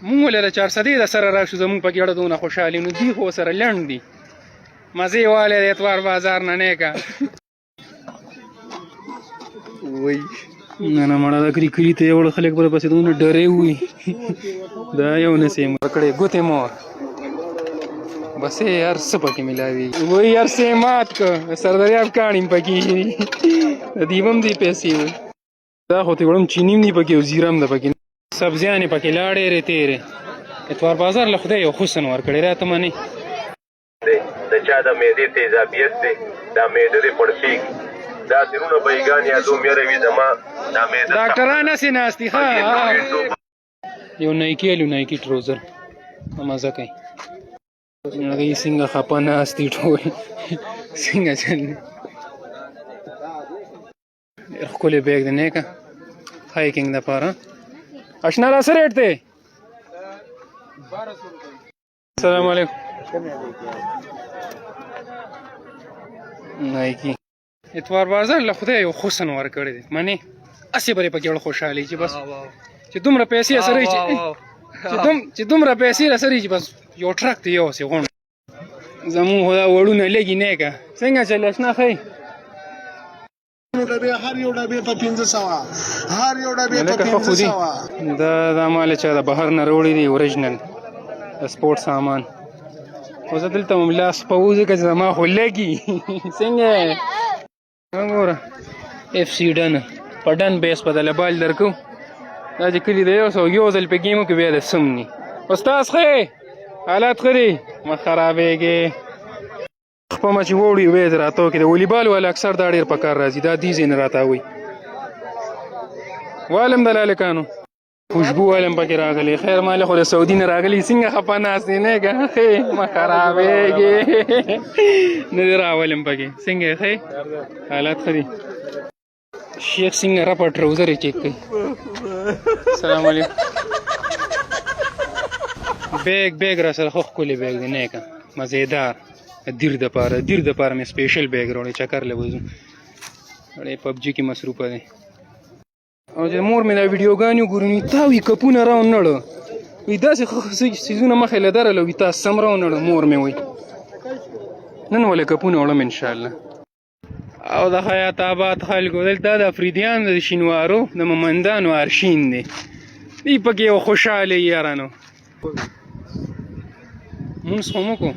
مونږ ولله 400 د سره راشو زمونږ په ګېډه دونه خوشحالي نو دوی خو سره لنډ دي مزې والی د اتوار بازار نه نیکه وای نه نه مړه دا کلي ته یوړه خلک به پسې دونه ډرې وي دا یو نسې یې ورکړې ګوتې مور بس یې هر څه پکې ملاوېږي وایي هر څه یې مات که سردریاب کاڼي هم پکې د دیو هم دې پیسې وي دا خو ته وړم چیني هم دي پکې او زیره هم ده پکې سبزیانې پکې لا ډېرې تېرې اتوار بازار له خدای یو حسن ورکړی راته منې د چا د معدې تیزابیت دی دا معده دې پړسېږي دا سرونه بیګان یا دو میره وي زما دا معده ډاکټران هسې ناست دي ښه یو نایکي الو نایکي ټروزر مزه کوي هغوی څنګه خپه ناست دي ټول څنګه چل دی ډېر ښکلی بیګ دی نیکه هایکنګ دپاره اشنا دا څه ریټ دی السلام علیکم نایکي اتوار بازار له خدای یو حسن ورکړی دی منې هسې به یې پکې ډېر خوشحالي چې بس چې دومره پیسې سره چې دومره پیسې را سره چې بس یو ټرک دی یو هسې غونډ زمونږ خو دا وړونه لږي نیکه څنګه چلې اشنا ښایي هر یو ډبې په 500 هر یو ډبې په 500 دا مال چا د بهر نه راوړی دی اوریجنل د سپورټ سامان خو زه دلته هم لاس پوو ځکه چې زما خو لګي څنګه وګوره اف سي ډن په ډن بیس په دله بال درکو دا چې کلي د یو ځل په ګیمو کې بیا د سم ني استاد ښه حالات ښه دي مه خرابېږې خپه مه چې ووړي ویې د راتاو کې د ولیبال والا اکثر دا ډېر په کار راځي دا دې ځای نه راتاوي والم د لالکانو خوشبو والم پکې راغلی خیر مالې خو د سعودي نه راغلی څنګه خپه ناست دی نه که ښې مه خرابېږې نه دې راولم پکې څنګه یې ښې حالات ښه دي شیخ څنګه رپه ټروزر یې چیک کوي السلام علیکم بیگ را سره خو ښکلی بیگ دی نیکه مزېدار دیر دپاره مې سپیشل بیگ راوړی چکر له وځو ډېر پبجي کې مصروفه دی او چې مور مې دا ویډیوګانې وګورو نو تا وي کپونه راونړه وي داسې څیزونه مخې له درله وي تا سم راونړه مور مې وایي نن ولې کپونه وړم انشاءالله او د حیات آباد خلکو دلته د افریدیان د شینوارو د ممندانو ارشین دی دی پکې یو خوشحاله یارانو مونځ خو مو کو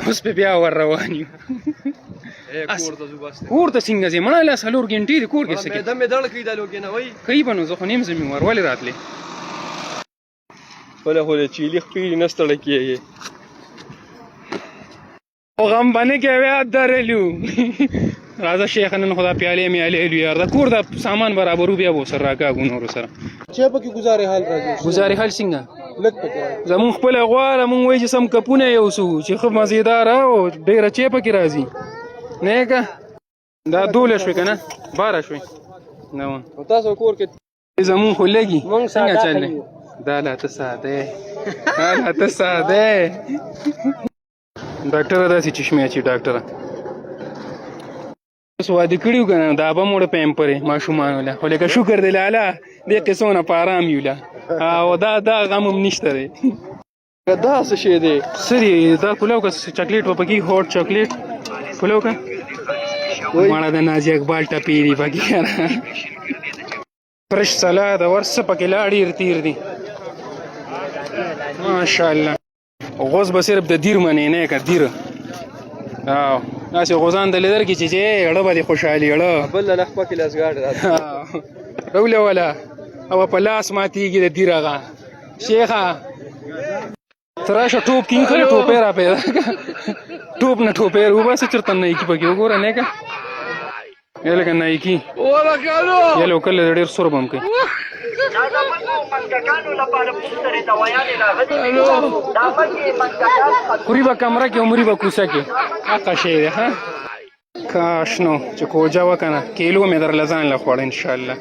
اوس په بیا ور روان یو کور ته څنګه ځې مړه لا 4 ګنټې دي کور کې څه کوي دمې دړ کوي دا لوګې نه وای کوي به نو زه خو نیم زمې ور ولې راتلې خپله خو د چیلي خپېرې نه ستړی کېږي او غم به نه کوې یاد درلو راځه شیخه نن خو دا پیالې میالې لو یار د کور دا سامان برابرو بیا به ورسره راکاږو نورو سره چې پکې گزارې حال راځي ګزارې حال څنګه لږ پکې زمونږ خپله غواړه مونږ وایي چې سم کپونه یوسو چې ښه مزېداره او ډېره چې پکې راځي نه که دا 12 شوې که نه 12 شوې تاسو کور کې زمونږ خو لږي څنګه چل دی دا لا ته ساده ډاکټره داسې چشمې اچي ډاکټره اوس واده کړي وو که نه دا به موړه پیمپرې ماشومانو له خو لکه شکر دی لاله دې قصونه په ارام یو له او دا غم هم نشته دی دا څه شی دی څه دی دا پلاو که چاکلیټ به پکې هوټ چاکلیټ پلاو که ماړه د نازي اقبال ټپې دي پکې فرش سلاد او هر څه پکې لا ډېر تیر دي ماشاءالله غوز به صرف د دیر منې نه که دیر او داسې غوزان د لیدر کې چې اړه به دې خوشحالي اړه بل له خپه کې لاسګاډ روله وله او په لاس ماتېږي د دیر هغه شیخه ته راشه ټوپ کینګ کړې ټوپې را پیدا ټوپ نه ټوپې وباسه چېرته نایکي پکې وګوره نه که یا لکه نایکي یا لو کله د ډېر سور به هم کوي خوري به کمره کې عمري به کوڅه کې حقه شی دی ښه کاش نو چې کوجه وکنه کیلو مې درله ځان له خوړه انشاءالله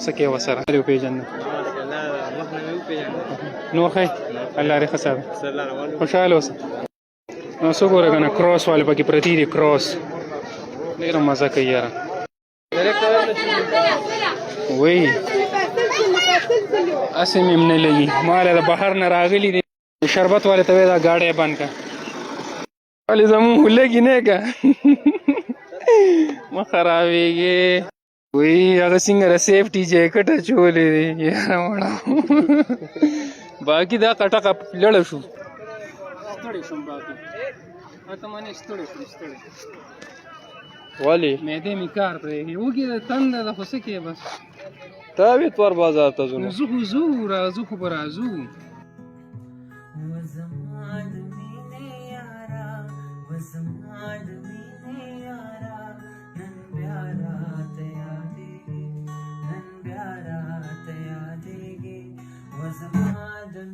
څه کې ورسره وپېژنده نور ښه الله دې ښه ساته خوشحاله اوسه نو څه ګوره که نه کراس والے پکې پرتې دي کراس ډېره مزه کوي یاره وایي اسې مې هم نه لګي ما له د بهر نه راغلي دي شربت والے ته وایي دا ګاډی بند کړه ولې زمونږ خو لګي نه که مه خرابېږې وایي هغه څنګه د سیفټي جیکټ اچولی دی یاره مړه باقي دا کټقه لړه شو ستړی شوم باقي ته منې ستړی شوم ستړی ولې معدې مې کار پرېږي وږې د تنده ده خو څه کې بس ته به اتوار بازار ته ځو نو زه خو ځو راځو خو به راځو was a mother,